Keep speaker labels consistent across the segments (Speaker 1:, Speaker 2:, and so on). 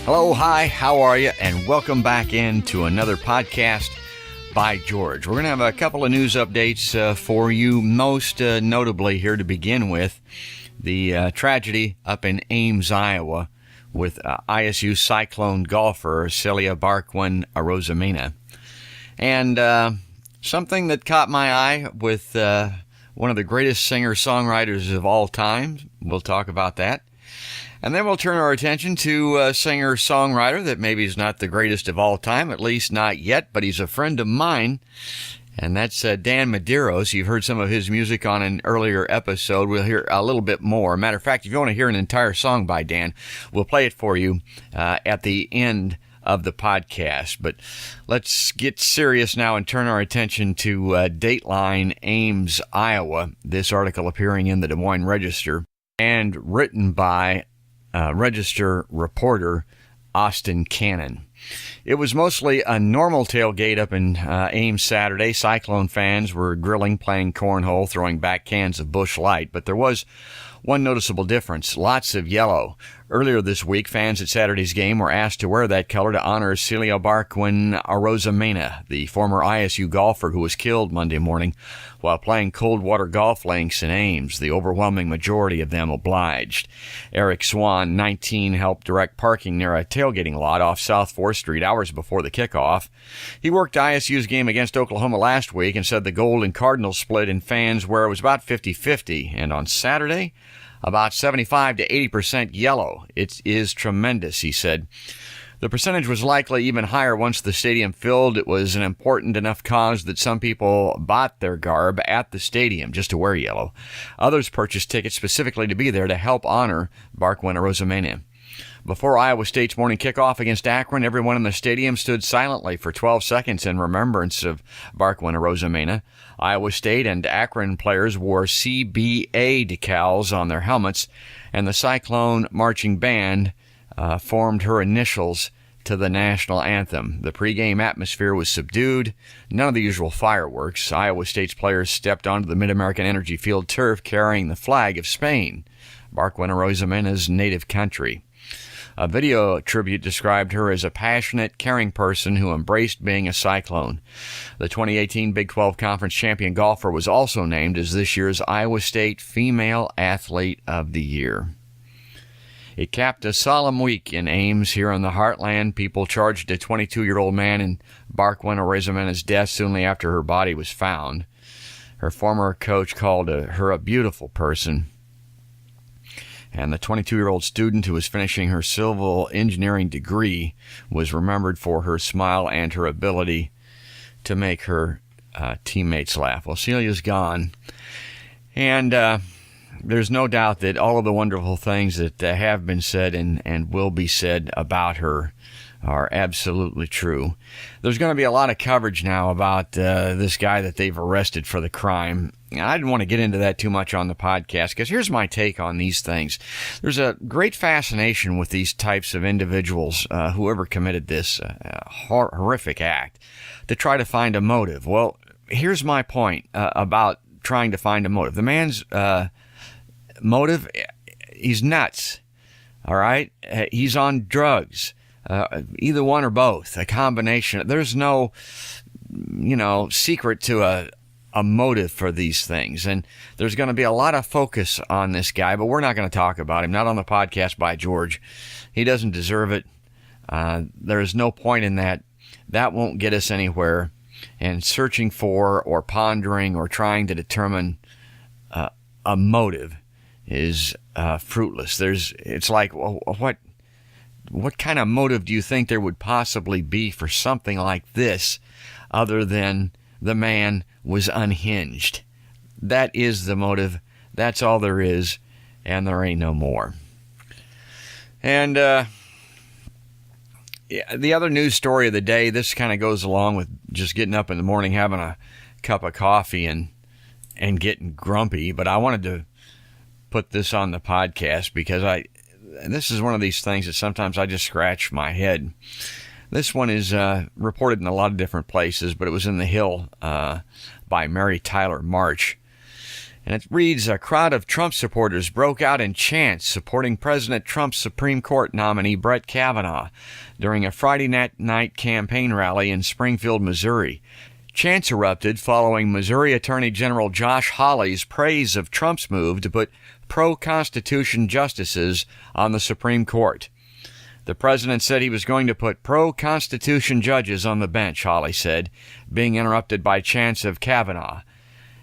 Speaker 1: Hello, hi, how are you? And welcome back into another podcast by George. We're going to have a couple of news updates for you, most notably here to begin with, the tragedy up in Ames, Iowa, with ISU Cyclone golfer Caelia Barquin Arozamena. And something that caught my eye with one of the greatest singer-songwriters of all time. We'll talk about that. And then we'll turn our attention to a singer-songwriter that maybe is not the greatest of all time, at least not yet, but he's a friend of mine, and that's Dan Medeiros. You've heard some of his music on an earlier episode. We'll hear a little bit more. Matter of fact, if you want to hear an entire song by Dan, we'll play it for you at the end of the podcast. But let's get serious now and turn our attention to Dateline, Ames, Iowa. This article appearing in the Des Moines Register and written by Register reporter Austin Cannon. It was mostly a normal tailgate up in Ames Saturday. Cyclone fans were grilling, playing cornhole, throwing back cans of Busch Light, but there was one noticeable difference: lots of yellow. Earlier this week, fans at Saturday's game were asked to wear that color to honor Caelia Barquin Arozamena, the former ISU golfer who was killed Monday morning while playing cold water golf links in Ames. The overwhelming majority of them obliged. Eric Swan, 19, helped direct parking near a tailgating lot off South 4th Street hours before the kickoff. He worked ISU's game against Oklahoma last week and said the Gold and Cardinals split in fans where it was about 50-50, and on Saturday, about 75 to 80% yellow. It is tremendous, he said. The percentage was likely even higher once the stadium filled. It was an important enough cause that some people bought their garb at the stadium just to wear yellow. Others purchased tickets specifically to be there to help honor Barquin Arozamena. Before Iowa State's morning kickoff against Akron, everyone in the stadium stood silently for 12 seconds in remembrance of Barquin Arozamena. Iowa State and Akron players wore CBA decals on their helmets, and the Cyclone marching band formed her initials to the national anthem. The pregame atmosphere was subdued, none of the usual fireworks. Iowa State's players stepped onto the Mid-American Energy Field turf carrying the flag of Spain, Barquin Arozamena's native country. A video tribute described her as a passionate, caring person who embraced being a Cyclone. The 2018 Big 12 Conference champion golfer was also named as this year's Iowa State Female Athlete of the Year. It capped a solemn week in Ames here in the heartland. People charged a 22-year-old man in Barquin Arozamena's death soon after her body was found. Her former coach called her a beautiful person. And the 22-year-old student who was finishing her civil engineering degree was remembered for her smile and her ability to make her teammates laugh. Well, Celia's gone, and there's no doubt that all of the wonderful things that have been said and will be said about her are absolutely true. There's going to be a lot of coverage now about this guy that they've arrested for the crime. I didn't want to get into that too much on the podcast because here's my take on these things. There's a great fascination with these types of individuals, whoever committed this horrific act, to try to find a motive. Well, here's my point about trying to find a motive. The man's motive, he's nuts, all right? He's on drugs. Either one or both, a combination. There's no, secret to a motive for these things. And there's going to be a lot of focus on this guy, but we're not going to talk about him, not on the podcast by George. He doesn't deserve it. There is no point in that. That won't get us anywhere. And searching for or pondering or trying to determine a motive is fruitless. It's like, well, what kind of motive do you think there would possibly be for something like this other than the man was unhinged? That is the motive. That's all there is, and there ain't no more. And the other news story of the day, this kind of goes along with just getting up in the morning, having a cup of coffee and getting grumpy, but I wanted to put this on the podcast because this is one of these things that sometimes I just scratch my head. This one is reported in a lot of different places, but it was in The Hill by Mary Tyler March. And it reads, a crowd of Trump supporters broke out in chants supporting President Trump's Supreme Court nominee Brett Kavanaugh during a Friday night campaign rally in Springfield, Missouri. Chants erupted following Missouri Attorney General Josh Hawley's praise of Trump's move to put pro-Constitution justices on the Supreme Court. The president said he was going to put pro-Constitution judges on the bench, Hawley said, being interrupted by chants of Kavanaugh.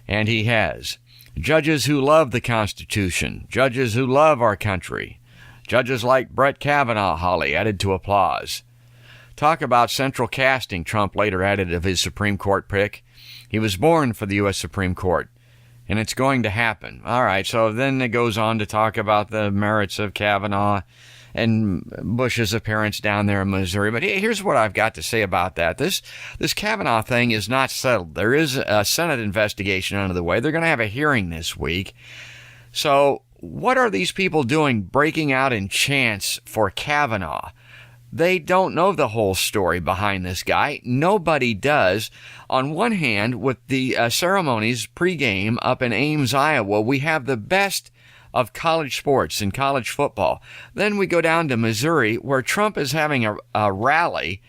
Speaker 1: And he has. Judges who love the Constitution, judges who love our country. Judges like Brett Kavanaugh, Hawley added to applause. Talk about central casting, Trump later added of his Supreme Court pick. He was born for the U.S. Supreme Court, and it's going to happen. All right, so then it goes on to talk about the merits of Kavanaugh and Bush's appearance down there in Missouri. But here's what I've got to say about that. This Kavanaugh thing is not settled. There is a Senate investigation under the way. They're going to have a hearing this week. So what are these people doing breaking out in chants for Kavanaugh? They don't know the whole story behind this guy. Nobody does. On one hand, with the ceremonies pregame up in Ames, Iowa, we have the best of college sports and college football. Then we go down to Missouri, where Trump is having a rally,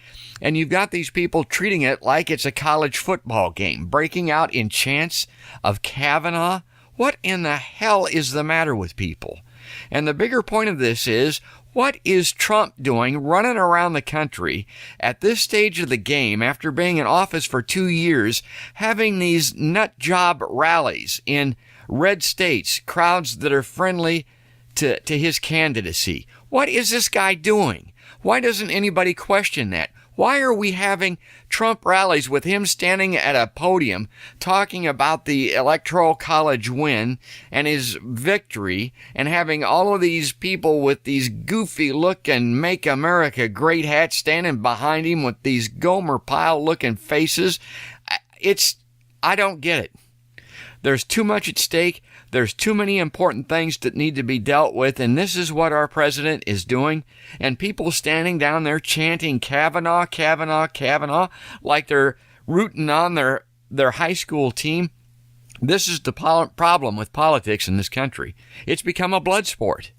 Speaker 1: and you've got these people treating it like it's a college football game, breaking out in chants of Kavanaugh. What in the hell is the matter with people? And the bigger point of this is, what is Trump doing running around the country at this stage of the game after being in office for 2 years, having these nut job rallies in red states, crowds that are friendly to his candidacy? What is this guy doing? Why doesn't anybody question that? Why are we having Trump rallies with him standing at a podium talking about the Electoral College win and his victory, and having all of these people with these goofy looking Make America Great hats standing behind him with these Gomer Pyle looking faces? I don't get it. There's too much at stake. There's too many important things that need to be dealt with, and this is what our president is doing. And people standing down there chanting Kavanaugh, Kavanaugh, Kavanaugh, like they're rooting on their high school team. This is the problem with politics in this country. It's become a blood sport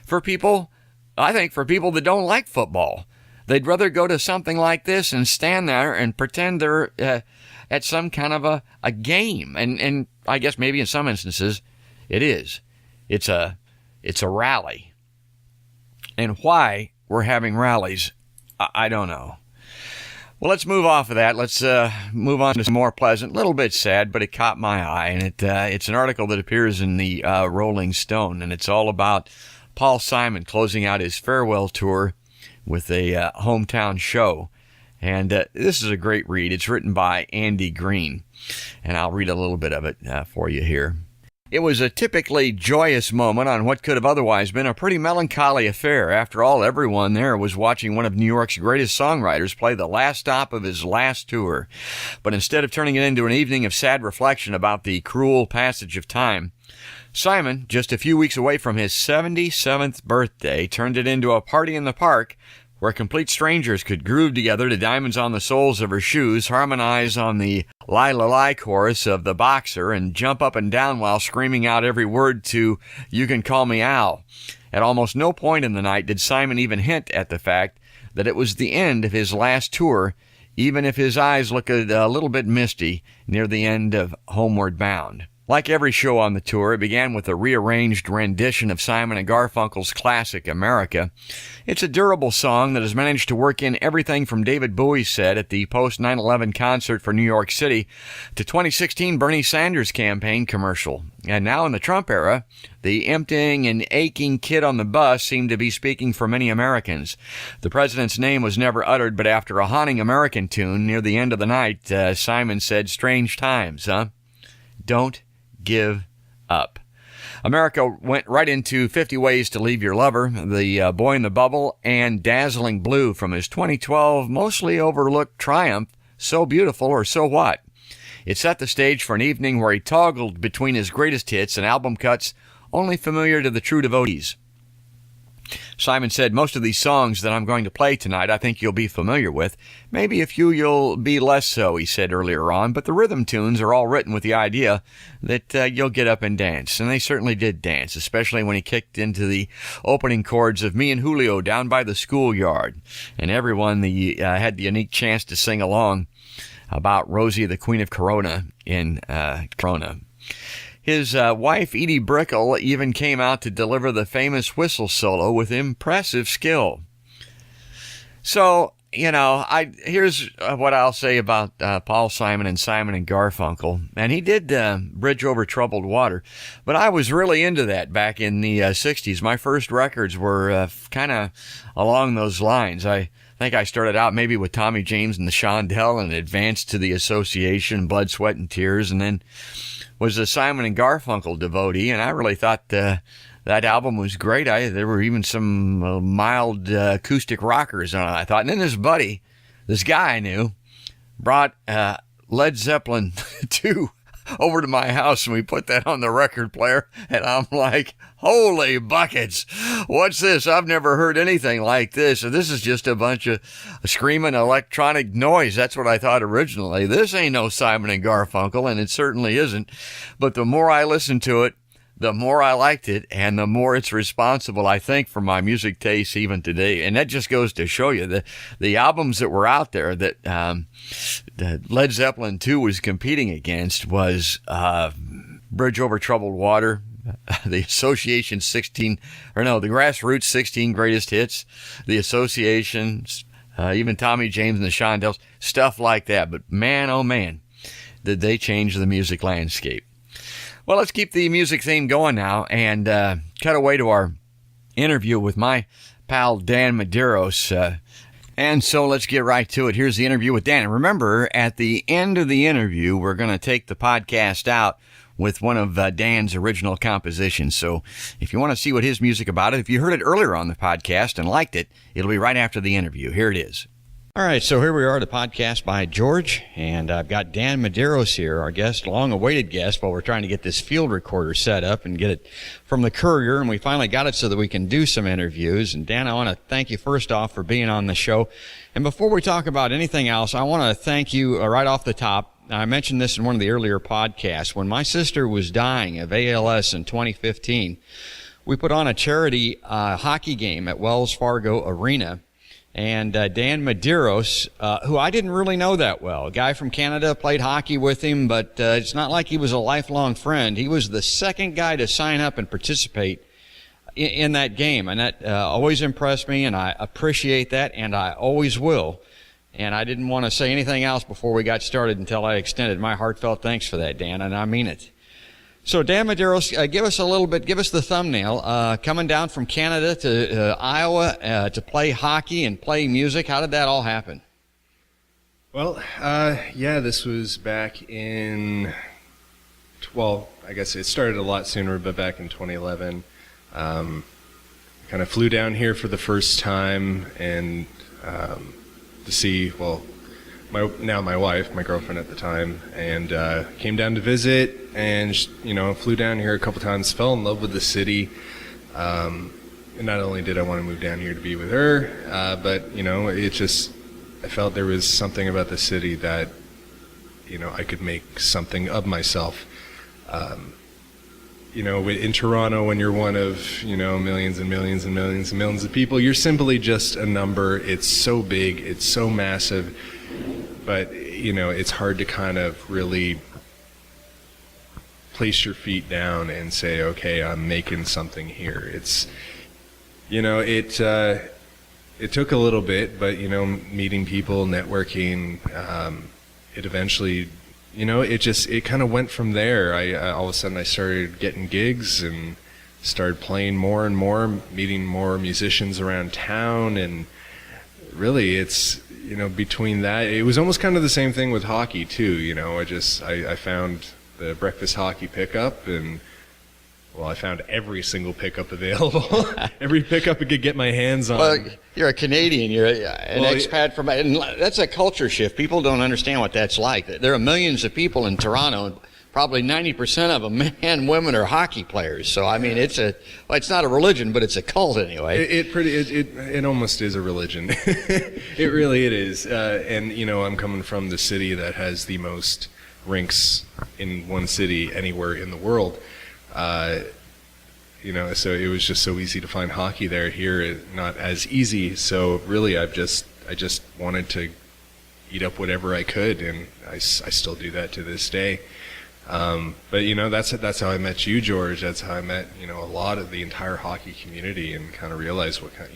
Speaker 1: for people, I think, for people that don't like football. They'd rather go to something like this and stand there and pretend they're at some kind of a game. And I guess maybe in some instances it is. It's a rally. And why we're having rallies, I don't know. Well, let's move off of that. Let's move on to some more pleasant, a little bit sad, but it caught my eye. And it's an article that appears in the Rolling Stone, and it's all about Paul Simon closing out his farewell tour with a hometown show. And this is a great read. It's written by Andy Green, and I'll read a little bit of it for you here. It was a typically joyous moment on what could have otherwise been a pretty melancholy affair. After all, everyone there was watching one of New York's greatest songwriters play the last stop of his last tour. But instead of turning it into an evening of sad reflection about the cruel passage of time, Simon, just a few weeks away from his 77th birthday, turned it into a party in the park where complete strangers could groove together to Diamonds on the Soles of Her Shoes, harmonize on the Lie La Lie chorus of The Boxer, and jump up and down while screaming out every word to You Can Call Me Al. At almost no point in the night did Simon even hint at the fact that it was the end of his last tour, even if his eyes looked a little bit misty near the end of Homeward Bound. Like every show on the tour, it began with a rearranged rendition of Simon and Garfunkel's classic, America. It's a durable song that has managed to work in everything from David Bowie's set at the post-9/11 concert for New York City to 2016 Bernie Sanders campaign commercial. And now in the Trump era, the emptying and aching kid on the bus seemed to be speaking for many Americans. The president's name was never uttered, but after a haunting American tune near the end of the night, Simon said, "Strange times, huh? Don't give up." America went right into 50 Ways to Leave Your Lover, The Boy in the Bubble, and Dazzling Blue from his 2012 mostly overlooked triumph, So Beautiful or So What. It set the stage for an evening where he toggled between his greatest hits and album cuts only familiar to the true devotees. Simon said, most of these songs that I'm going to play tonight I think you'll be familiar with. Maybe a few you'll be less so, he said earlier on, but the rhythm tunes are all written with the idea that you'll get up and dance. And they certainly did dance, especially when he kicked into the opening chords of Me and Julio Down by the Schoolyard. And everyone had the unique chance to sing along about Rosie, the Queen of Corona in Corona. His wife, Edie Brickell, even came out to deliver the famous whistle solo with impressive skill. So, here's what I'll say about Paul Simon and Garfunkel. And he did Bridge Over Troubled Water, but I was really into that back in the 60s. My first records were kind of along those lines. I think I started out maybe with Tommy James and the Shondell and advanced to the Association, Blood, Sweat, and Tears, and then was a Simon and Garfunkel devotee, and I really thought that album was great. There were even some mild acoustic rockers on it, I thought. And then this guy I knew, brought Led Zeppelin 2 over to my house, and we put that on the record player, and I'm like, holy buckets, what's this? I've never heard anything like this. So this is just a bunch of screaming electronic noise. That's what I thought originally. This ain't no Simon and Garfunkel, and it certainly isn't. But the more I listened to it, the more I liked it, and the more it's responsible, I think, for my music taste even today. And that just goes to show you the albums that were out there that that Led Zeppelin 2 was competing against was Bridge Over Troubled Water, the Association the Grassroots 16 Greatest Hits, the Associations, even Tommy James and the Shondells, stuff like that. But man, oh man, did they change the music landscape. Well, let's keep the music theme going now and cut away to our interview with my pal Dan Medeiros. And so let's get right to it. Here's the interview with Dan. And remember, at the end of the interview, we're going to take the podcast out with one of Dan's original compositions. So if you want to see what his music about it, if you heard it earlier on the podcast and liked it, it'll be right after the interview. Here it is. All right, so here we are, the podcast by George, and I've got Dan Medeiros here, our guest, long-awaited guest, while we're trying to get this field recorder set up and get it from the courier, and we finally got it so that we can do some interviews. And Dan, I want to thank you first off for being on the show. And before we talk about anything else, I want to thank you right off the top. I mentioned this in one of the earlier podcasts. When my sister was dying of ALS in 2015, we put on a charity hockey game at Wells Fargo Arena. And Dan Medeiros, who I didn't really know that well, a guy from Canada, played hockey with him, but it's not like he was a lifelong friend. He was the second guy to sign up and participate in that game, and that always impressed me, and I appreciate that, and I always will. And I didn't want to say anything else before we got started until I extended my heartfelt thanks for that, Dan, and I mean it. So, Dan Medeiros, give us the thumbnail. Coming down from Canada to Iowa to play hockey and play music, how did that all happen?
Speaker 2: Well, this was back in, I guess it started a lot sooner, but back in 2011. Kind of flew down here for the first time and to see, my wife, my girlfriend at the time, and came down to visit, and flew down here a couple times, fell in love with the city, and not only did I want to move down here to be with her, but I felt there was something about the city that I could make something of myself. In Toronto, when you're one of millions and millions and millions and millions of people, you're simply just a number. It's so big, it's so massive. But, it's hard to kind of really place your feet down and say, okay, I'm making something here. It's, it took a little bit, but, meeting people, networking, it eventually, it kind of went from there. All of a sudden I started getting gigs and started playing more and more, meeting more musicians around town, and really it's, between that, it was almost kind of the same thing with hockey too. I found the breakfast hockey pickup, and I found every single pickup available. Every pickup I could get my hands on.
Speaker 1: Well, you're a Canadian. You're an expat and that's a culture shift. People don't understand what that's like. There are millions of people in Toronto, probably 90% of them, men, women, are hockey players. So I mean, it's not a religion, but it's a cult anyway.
Speaker 2: It almost is a religion. It really is. And I'm coming from the city that has the most rinks in one city anywhere in the world. So it was just so easy to find hockey there. Here, not as easy. So really, I just wanted to eat up whatever I could, and I still do that to this day. But that's how I met you, George. That's how I met a lot of the entire hockey community, and kind of realized what kind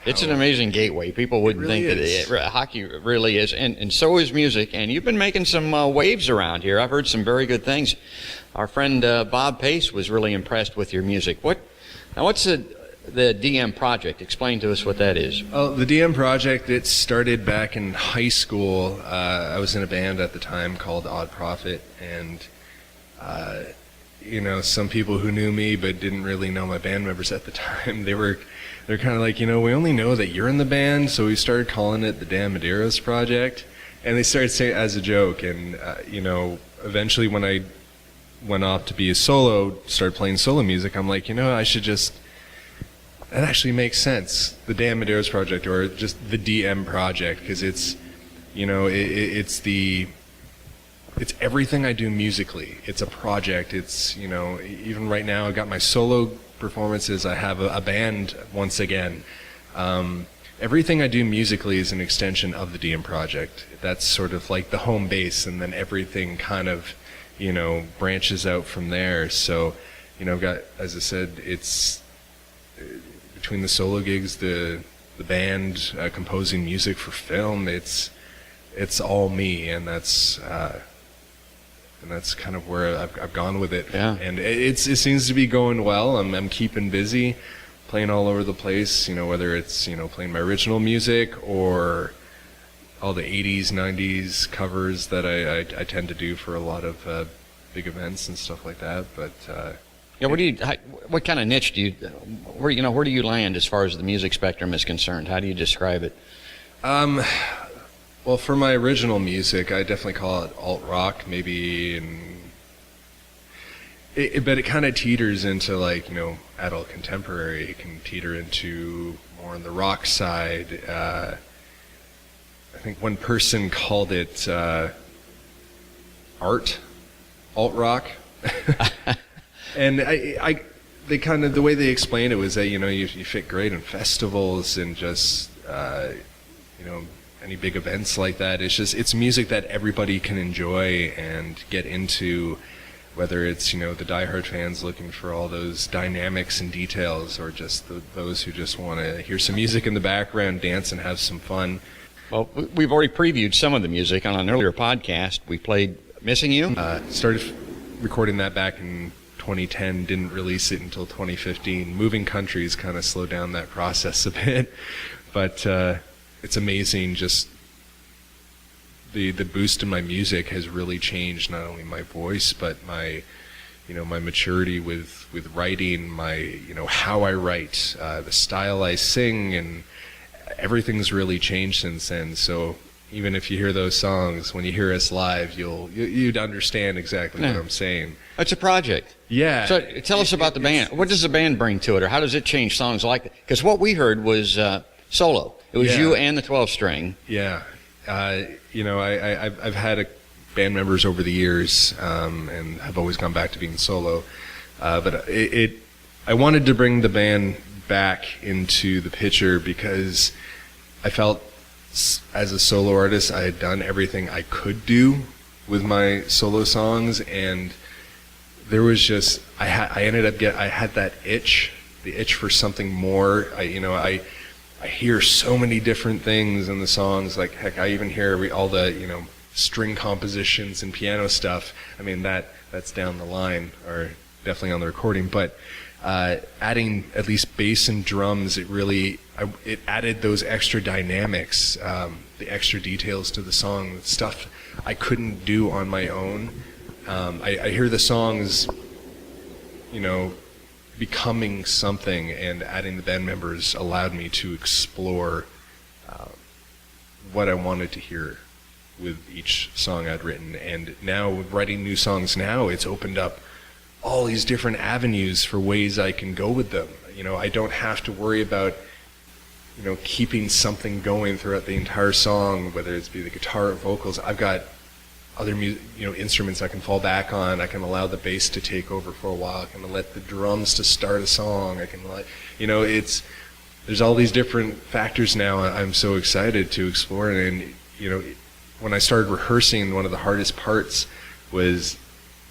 Speaker 1: It's an amazing gateway. People wouldn't think that hockey really is, and so is music. And you've been making some waves around here. I've heard some very good things. Our friend Bob Pace was really impressed with your music. What's the DM Project? Explain to us what that is. Oh,
Speaker 2: the DM Project, it started back in high school. I was in a band at the time called Odd Prophet, and some people who knew me but didn't really know my band members at the time, they're kind of like, we only know that you're in the band, so we started calling it the Dan Medeiros Project, and they started saying it as a joke. And eventually when I went off to be a solo, started playing solo music, I'm like, I should just, that actually makes sense, the Dan Medeiros Project, or just the DM Project, because it's it's everything I do musically. It's a project. It's even right now I got my solo performances. I have a band once again. Everything I do musically is an extension of the DM Project. That's sort of like the home base, and then everything kind of branches out from there. So I've got, as I said, it's between the solo gigs, the band, composing music for film, it's all me, and that's kind of where I've gone with it.
Speaker 1: Yeah.
Speaker 2: And it seems to be going well. I'm keeping busy, playing all over the place, whether it's playing my original music or all the 80s, 90s covers that I tend to do for a lot of big events and stuff like that. But
Speaker 1: what kind of niche do you, where do you land as far as the music spectrum is concerned? How do you describe it?
Speaker 2: Well, for my original music, I definitely call it alt rock, maybe, but it kind of teeters into adult contemporary. It can teeter into more on the rock side. I think one person called it alt rock. And they kind of, the way they explained it was that you fit great in festivals and just any big events like that. It's music that everybody can enjoy and get into, whether it's the diehard fans looking for all those dynamics and details, or just those who just want to hear some music in the background, dance and have some fun.
Speaker 1: Well, we've already previewed some of the music on an earlier podcast. We played Missing You.
Speaker 2: Started recording that back in 2010, didn't release it until 2015. Moving countries kind of slowed down that process a bit, but it's amazing. Just the boost in my music has really changed not only my voice, but my my maturity with writing, my how I write, the style I sing, and everything's really changed since then. So even if you hear those songs, when you hear us live, you'd understand exactly what I'm saying.
Speaker 1: It's a project.
Speaker 2: Yeah.
Speaker 1: So tell us about the band. What does the band bring to it, or how does it change songs like that? Because what we heard was solo. It was you and the 12-string.
Speaker 2: Yeah. I've had band members over the years, and have always gone back to being solo. But I wanted to bring the band back into the picture because I felt as a solo artist I had done everything I could do with my solo songs, and there was just I had that itch, the itch for something more. I hear so many different things in the songs. Like, heck, I even hear all the string compositions and piano stuff. I mean, that's down the line, or definitely on the recording. But adding at least bass and drums, it added those extra dynamics, the extra details to the song, stuff I couldn't do on my own. I hear the songs, becoming something, and adding the band members allowed me to explore what I wanted to hear with each song I'd written. And now with writing new songs now, it's opened up all these different avenues for ways I can go with them. I don't have to worry about keeping something going throughout the entire song, whether it's be the guitar or vocals. I've got other instruments I can fall back on. I can allow the bass to take over for a while. I can let the drums to start a song. I can there's all these different factors now I'm so excited to explore. And when I started rehearsing, one of the hardest parts was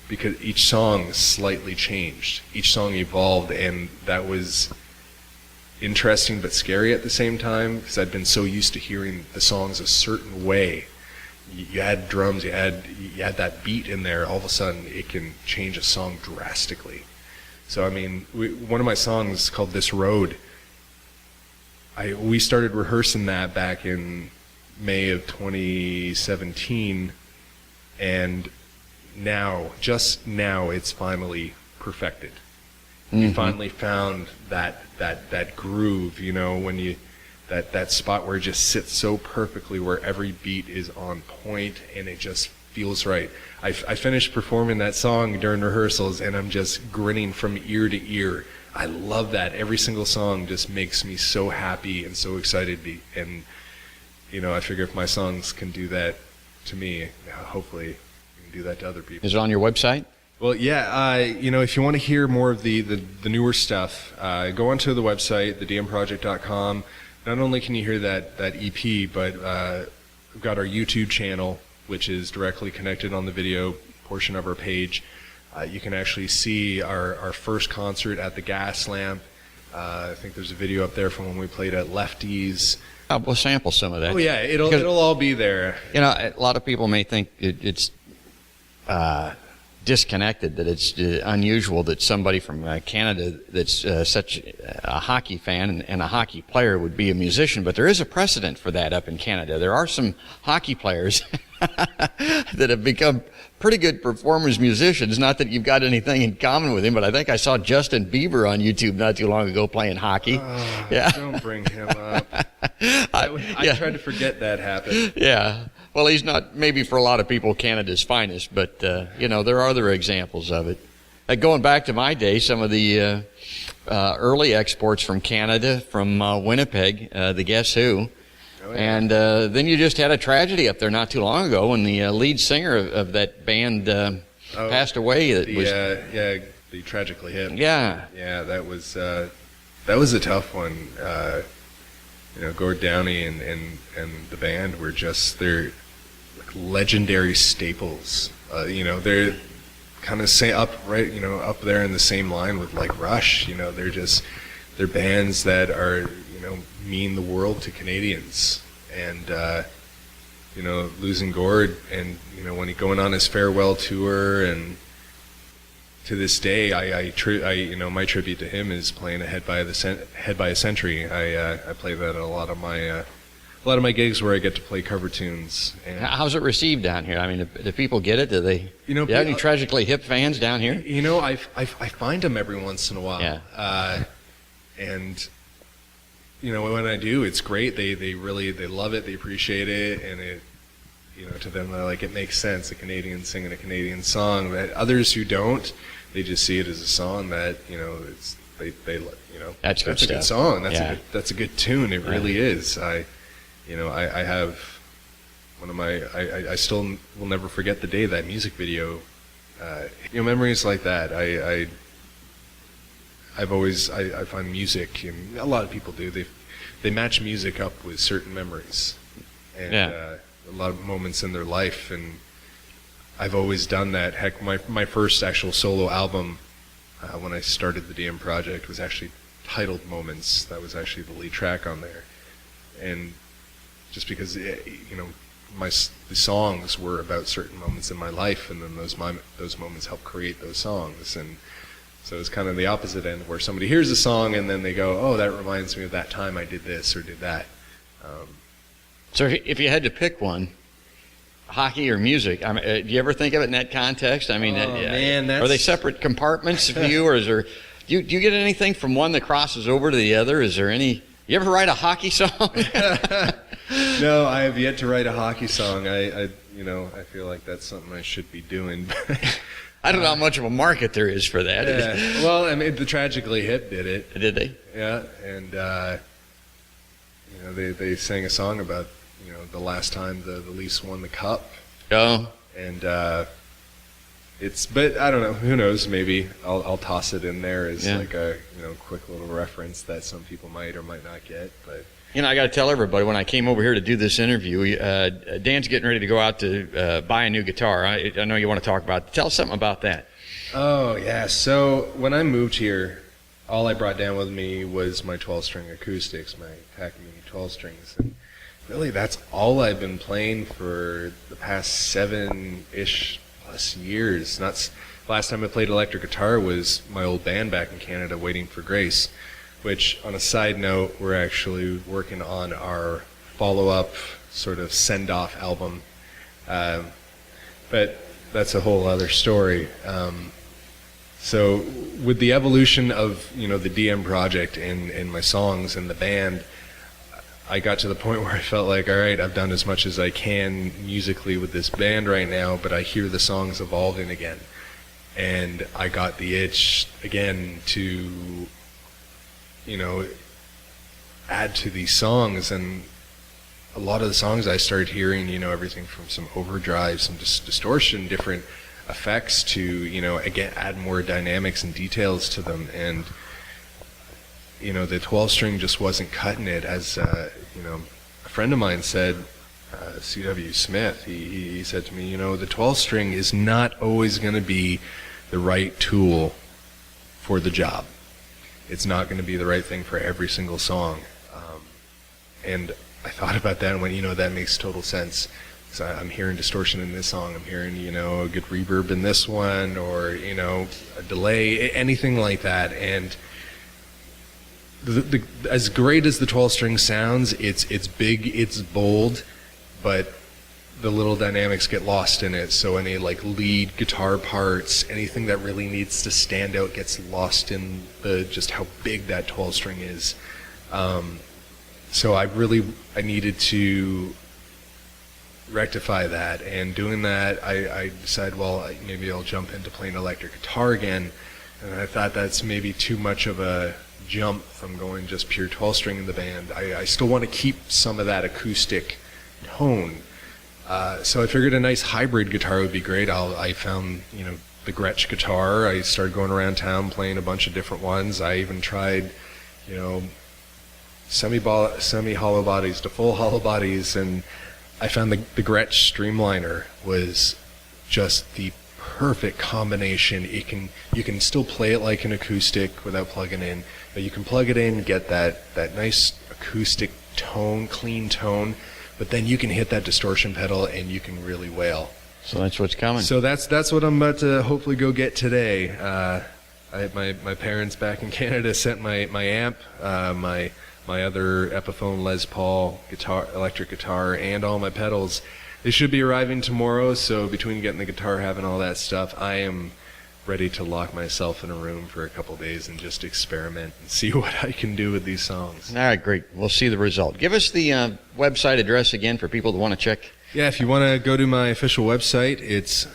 Speaker 2: because each song slightly changed. Each song evolved, and that was interesting but scary at the same time, because I'd been so used to hearing the songs a certain way. You add drums, you add that beat in there, all of a sudden it can change a song drastically. So one of my songs called This Road, we started rehearsing that back in May of 2017, and just now it's finally perfected. You finally found that groove, when that spot where it just sits so perfectly, where every beat is on point and it just feels right. I finished performing that song during rehearsals, and I'm just grinning from ear to ear. I love that. Every single song just makes me so happy and so excited. And I figure if my songs can do that to me, hopefully you can do that to other people.
Speaker 1: Is it on your website?
Speaker 2: Well, yeah, if you want to hear more of the newer stuff, go onto the website, thedmproject.com. Not only can you hear that EP, but we've got our YouTube channel, which is directly connected on the video portion of our page. You can actually see our first concert at the Gas Lamp. I think there's a video up there from when we played at Lefty's.
Speaker 1: We'll sample some of that.
Speaker 2: Oh yeah, it'll all be there.
Speaker 1: A lot of people may think it's disconnected, that it's unusual that somebody from Canada that's such a hockey fan and a hockey player would be a musician, but there is a precedent for that up in Canada. There are some hockey players that have become pretty good performers, musicians. Not that you've got anything in common with him, but I think I saw Justin Bieber on YouTube not too long ago playing hockey.
Speaker 2: Yeah. Don't bring him up. I tried to forget that happened.
Speaker 1: Yeah. Well, he's not, maybe for a lot of people, Canada's finest, but, there are other examples of it. Going back to my day, some of the early exports from Canada, from Winnipeg, the Guess Who. Oh, yeah. And then you just had a tragedy up there not too long ago when the lead singer of that band passed away.
Speaker 2: The Tragically Hip.
Speaker 1: Yeah.
Speaker 2: Yeah, that was a tough one. Gord Downey and the band were just, they're like legendary staples. They're kind of up there in the same line with like Rush. They're bands that are mean the world to Canadians. And losing Gord, and when he going on his farewell tour, and to this day, my tribute to him is playing a Head by a Century. I play that at a lot of my gigs where I get to play cover tunes. And
Speaker 1: how's it received down here? I mean, do people get it? Do they? Do you have any Tragically Hip fans down here?
Speaker 2: I find them every once in a while.
Speaker 1: Yeah.
Speaker 2: And when I do, it's great. They love it. They appreciate it, and it. To them, they're like, it makes sense. A Canadian singing a Canadian song. But others who don't, they just see it as a song that
Speaker 1: that's
Speaker 2: a good song. That's a good tune. It really is. I have one of my. I still will never forget the day that music video. Memories like that. I find music, and a lot of people do. They match music up with certain memories, and a lot of moments in their life, and I've always done that. Heck, my first actual solo album, when I started the DM Project, was actually titled Moments. That was actually the lead track on there, and just because the songs were about certain moments in my life, and then those moments helped create those songs. And so it's kind of the opposite end, where somebody hears a song and then they go, oh, that reminds me of that time I did this or did that.
Speaker 1: So if you had to pick one, hockey or music, do you ever think of it in that context? I mean, are they separate compartments for you, or is there? Do you get anything from one that crosses over to the other? Is there any? You ever write a hockey song?
Speaker 2: No, I have yet to write a hockey song. I feel like that's something I should be doing.
Speaker 1: I don't know how much of a market there is for that.
Speaker 2: Yeah. Well, I mean, the Tragically Hip did it.
Speaker 1: Did they?
Speaker 2: Yeah, and they sang a song about the last time the Leafs won the cup.
Speaker 1: Oh.
Speaker 2: And but I don't know. Who knows? Maybe I'll toss it in there as like a quick little reference that some people might or might not get. But
Speaker 1: I got to tell everybody, when I came over here to do this interview, Dan's getting ready to go out to buy a new guitar. I know you want to talk about it. Tell us something about that.
Speaker 2: Oh, yeah. So when I moved here, all I brought down with me was my 12-string acoustics, my Takamine 12 strings. And really, that's all I've been playing for the past 7-ish plus years. Last time I played electric guitar was my old band back in Canada, Waiting for Grace, which, on a side note, we're actually working on our follow-up sort of send-off album. But that's a whole other story. So with the evolution of the DM project and my songs and the band, I got to the point where I felt like, all right, I've done as much as I can musically with this band right now, but I hear the songs evolving again. And I got the itch again to add to these songs, and a lot of the songs I started hearing, everything from some overdrive, some distortion, different effects to, again, add more dynamics and details to them. And, the 12-string just wasn't cutting it. As, a friend of mine said, C.W. Smith, he said to me, the 12-string is not always going to be the right tool for the job. It's not going to be the right thing for every single song. And I thought about that and went, that makes total sense. So I'm hearing distortion in this song. I'm hearing, a good reverb in this one, or, a delay, anything like that. And as great as the 12-string sounds, it's big, it's bold, but the little dynamics get lost in it. So any lead guitar parts, anything that really needs to stand out gets lost in just how big that 12-string is. So I needed to rectify that, and doing that, I decided, well, maybe I'll jump into playing electric guitar again. And I thought that's maybe too much of a jump from going just pure 12-string in the band. I still want to keep some of that acoustic tone. So I figured a nice hybrid guitar would be great. I found, the Gretsch guitar. I started going around town playing a bunch of different ones. I even tried, semi-hollow bodies to full hollow bodies, and I found the Gretsch Streamliner was just the perfect combination. You can still play it like an acoustic without plugging in, but you can plug it in, get that nice acoustic tone, clean tone, but then you can hit that distortion pedal and you can really wail.
Speaker 1: So that's what's coming.
Speaker 2: So that's what I'm about to hopefully go get today. My parents back in Canada sent my amp, my other Epiphone Les Paul electric guitar, and all my pedals. They should be arriving tomorrow, so between getting the guitar, having all that stuff, I am ready to lock myself in a room for a couple days and just experiment and see what I can do with these songs.
Speaker 1: All right, great. We'll see the result. Give us the website address again for people that want to check.
Speaker 2: Yeah, if you want to go to my official website, it's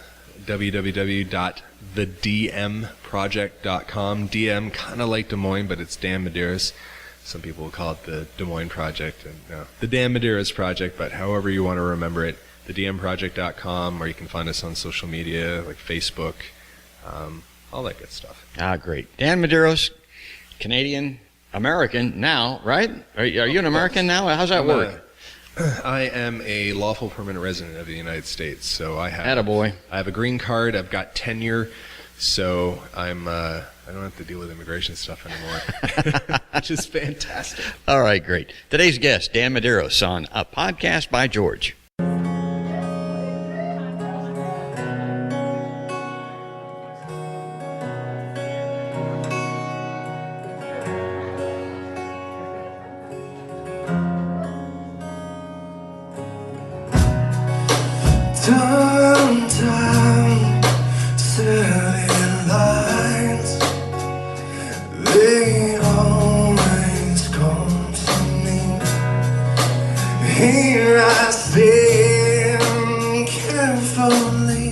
Speaker 2: www.thedmproject.com. DM, kind of like Des Moines, but it's Dan Medeiros. Some people will call it the Des Moines Project, and no, the Dan Medeiros Project, but however you want to remember it, thedmproject.com, or you can find us on social media like Facebook, all that good stuff.
Speaker 1: Ah, great. Dan Medeiros, Canadian, American now, right? Are you an American now? How's that work?
Speaker 2: I am a lawful permanent resident of the United States, so I have
Speaker 1: Attaboy.
Speaker 2: I have a green card. I've got tenure, so I don't have to deal with immigration stuff anymore, which is fantastic.
Speaker 1: All right, great. Today's guest, Dan Medeiros, on A Podcast by George.
Speaker 3: Downtown city lights, they always come to me Here I stand carefully,